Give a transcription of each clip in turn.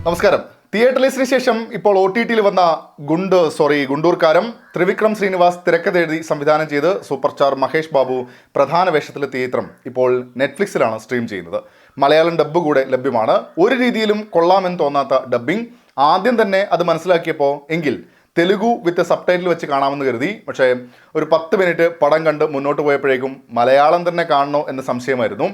നമസ്കാരം. തിയേറ്ററിന് ശേഷം ഇപ്പോൾ OTT-യിൽ വന്ന ഗുണ്ടൂർക്കാരം ത്രിവിക്രം ശ്രീനിവാസ് തിരക്കഥ എഴുതി സംവിധാനം ചെയ്ത് സൂപ്പർ സ്റ്റാർ മഹേഷ് ബാബു പ്രധാന വേഷത്തിലെത്തിയ ചിത്രം ഇപ്പോൾ നെറ്റ്ഫ്ലിക്സിലാണ് സ്ട്രീം ചെയ്യുന്നത്. മലയാളം ഡബ്ബ് കൂടെ ലഭ്യമാണ്. ഒരു രീതിയിലും കൊള്ളാമെന്ന് തോന്നാത്ത ഡബ്ബിംഗ്. ആദ്യം തന്നെ അത് മനസ്സിലാക്കിയപ്പോൾ എങ്കിൽ തെലുഗു വിത്ത് സബ് ടൈറ്റിൽ വെച്ച് കാണാമെന്ന് കരുതി. പക്ഷേ ഒരു 10 മിനിറ്റ് പടം കണ്ട് മുന്നോട്ട് പോയപ്പോഴേക്കും മലയാളം തന്നെ കാണണോ എന്ന് സംശയമായിരുന്നു.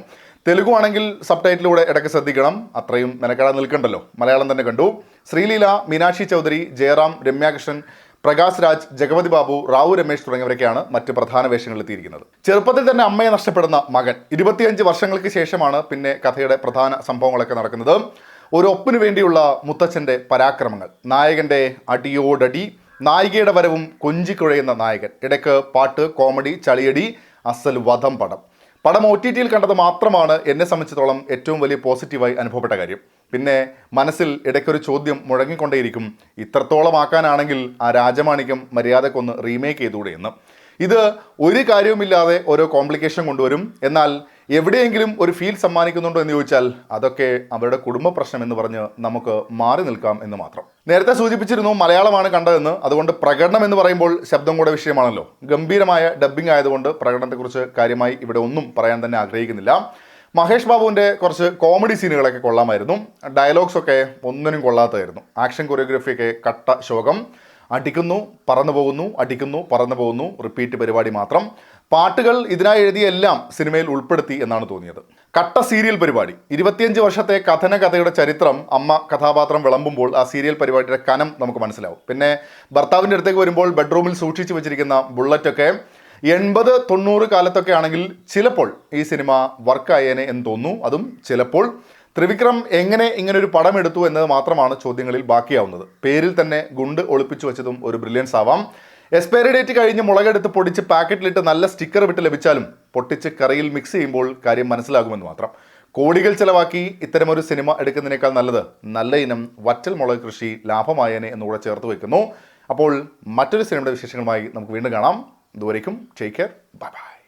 തെലുഗു ആണെങ്കിൽ സബ് ടൈറ്റിലൂടെ ഇടയ്ക്ക് ശ്രദ്ധിക്കണം, അത്രയും മെനക്കെടാൻ നിൽക്കണ്ടല്ലോ. മലയാളം തന്നെ കണ്ടു. ശ്രീലീല, മീനാക്ഷി ചൗധരി, ജയറാം, രമ്യാകൃഷ്ണൻ, പ്രകാശ് രാജ്, ജഗപതി ബാബു, റാവു രമേശ് തുടങ്ങിയവരൊക്കെയാണ് മറ്റ് പ്രധാന വേഷങ്ങളിൽ എത്തിയിരിക്കുന്നത്. ചെറുപ്പത്തിൽ തന്നെ അമ്മയെ നഷ്ടപ്പെടുന്ന മകൻ. 25 വർഷങ്ങൾക്ക് ശേഷമാണ് പിന്നെ കഥയുടെ പ്രധാന സംഭവങ്ങളൊക്കെ നടക്കുന്നത്. ഒരു ഒപ്പിന് വേണ്ടിയുള്ള മുത്തച്ഛൻ്റെ പരാക്രമങ്ങൾ, നായകൻ്റെ അടിയോടടി, നായികയുടെ വരവും കൊഞ്ചിക്കുഴയുന്ന നായകൻ, ഇടയ്ക്ക് പാട്ട്, കോമഡി, ചളിയടി, അസൽ വധം പടം OTT-യിൽ കണ്ടത് മാത്രമാണ് എന്നെ സംബന്ധിച്ചിടത്തോളം ഏറ്റവും വലിയ പോസിറ്റീവായി അനുഭവപ്പെട്ട കാര്യം. പിന്നെ മനസ്സിൽ ഇടയ്ക്കൊരു ചോദ്യം മുഴങ്ങിക്കൊണ്ടേയിരിക്കും, ഇത്രത്തോളം ആക്കാനാണെങ്കിൽ ആ രാജമാണിക്യം മര്യാദക്കൊന്ന് റീമേക്ക് ചെയ്തുകൂടെ എന്ന്. ഇത് ഒരു കാര്യവുമില്ലാതെ ഓരോ കോംപ്ലിക്കേഷൻ കൊണ്ടുവരും. എന്നാൽ എവിടെയെങ്കിലും ഒരു ഫീൽ സമ്മാനിക്കുന്നുണ്ടോ എന്ന് ചോദിച്ചാൽ അതൊക്കെ അവരുടെ കുടുംബ പ്രശ്നം എന്ന് പറഞ്ഞ് നമുക്ക് മാറി നിൽക്കാം എന്ന് മാത്രം. നേരത്തെ സൂചിപ്പിച്ചിരുന്നു മലയാളമാണ് കണ്ടതെന്ന്. അതുകൊണ്ട് പ്രകടനം എന്ന് പറയുമ്പോൾ ശബ്ദം കൂടെ വിഷയമാണല്ലോ. ഗംഭീരമായ ഡബ്ബിംഗ് ആയതുകൊണ്ട് പ്രകടനത്തെക്കുറിച്ച് കാര്യമായി ഇവിടെ ഒന്നും പറയാൻ തന്നെ ആഗ്രഹിക്കുന്നില്ല. മഹേഷ് ബാബുവിൻ്റെ കുറച്ച് കോമഡി സീനുകളൊക്കെ കൊള്ളാമായിരുന്നു. ഡയലോഗ്സൊക്കെ ഒന്നിനും കൊള്ളാത്തതായിരുന്നു. ആക്ഷൻ കൊറിയോഗ്രഫിയൊക്കെ കട്ട ശോകം. അടിക്കുന്നു, പറന്നു പോകുന്നു, അടിക്കുന്നു, പറന്നു പോകുന്നു, റിപ്പീറ്റ് പരിപാടി മാത്രം. പാട്ടുകൾ ഇതിനായി എഴുതിയെല്ലാം സിനിമയിൽ ഉൾപ്പെടുത്തി എന്നാണ് തോന്നിയത്. കട്ട സീരിയൽ പരിപാടി. 25 വർഷത്തെ കഥയുടെ ചരിത്രം അമ്മ കഥാപാത്രം വിളമ്പുമ്പോൾ ആ സീരിയൽ പരിപാടിയുടെ കനം നമുക്ക് മനസ്സിലാവും. പിന്നെ ഭർത്താവിൻ്റെ അടുത്തേക്ക് വരുമ്പോൾ ബെഡ്റൂമിൽ സൂക്ഷിച്ചു വെച്ചിരിക്കുന്ന ബുള്ളറ്റൊക്കെ 80-90 കാലത്തൊക്കെ ആണെങ്കിൽ ചിലപ്പോൾ ഈ സിനിമ വർക്കായേനെ എന്ന് തോന്നുന്നു. അതും ചിലപ്പോൾ. ത്രിവിക്രം എങ്ങനെ ഇങ്ങനൊരു പടം എടുത്തു എന്നത് മാത്രമാണ് ചോദ്യങ്ങളിൽ ബാക്കിയാവുന്നത്. പേരിൽ തന്നെ ഗുണ്ട് ഒളിപ്പിച്ചു വെച്ചതും ഒരു ബ്രില്യൻസ് ആവാം. എക്സ്പയറി ഡേറ്റ് കഴിഞ്ഞ് മുളകെടുത്ത് പൊടിച്ച് പാക്കറ്റിലിട്ട് നല്ല സ്റ്റിക്കർ വിട്ട് ലഭിച്ചാലും പൊട്ടിച്ച് കറിയിൽ മിക്സ് ചെയ്യുമ്പോൾ കാര്യം മനസ്സിലാകുമെന്ന് മാത്രം. കോടികൾ ചിലവാക്കി ഇത്തരമൊരു സിനിമ എടുക്കുന്നതിനേക്കാൾ നല്ലത് നല്ല ഇനം വറ്റൽ മുളക് കൃഷി ലാഭമായേനെ എന്നുകൂടെ ചേർത്ത് വയ്ക്കുന്നു. അപ്പോൾ മറ്റൊരു സിനിമയുടെ വിശേഷങ്ങളുമായി നമുക്ക് വീണ്ടും കാണാം. ഇതുവരേക്കും ടേക്ക് കെയർ, ബൈ ബൈ.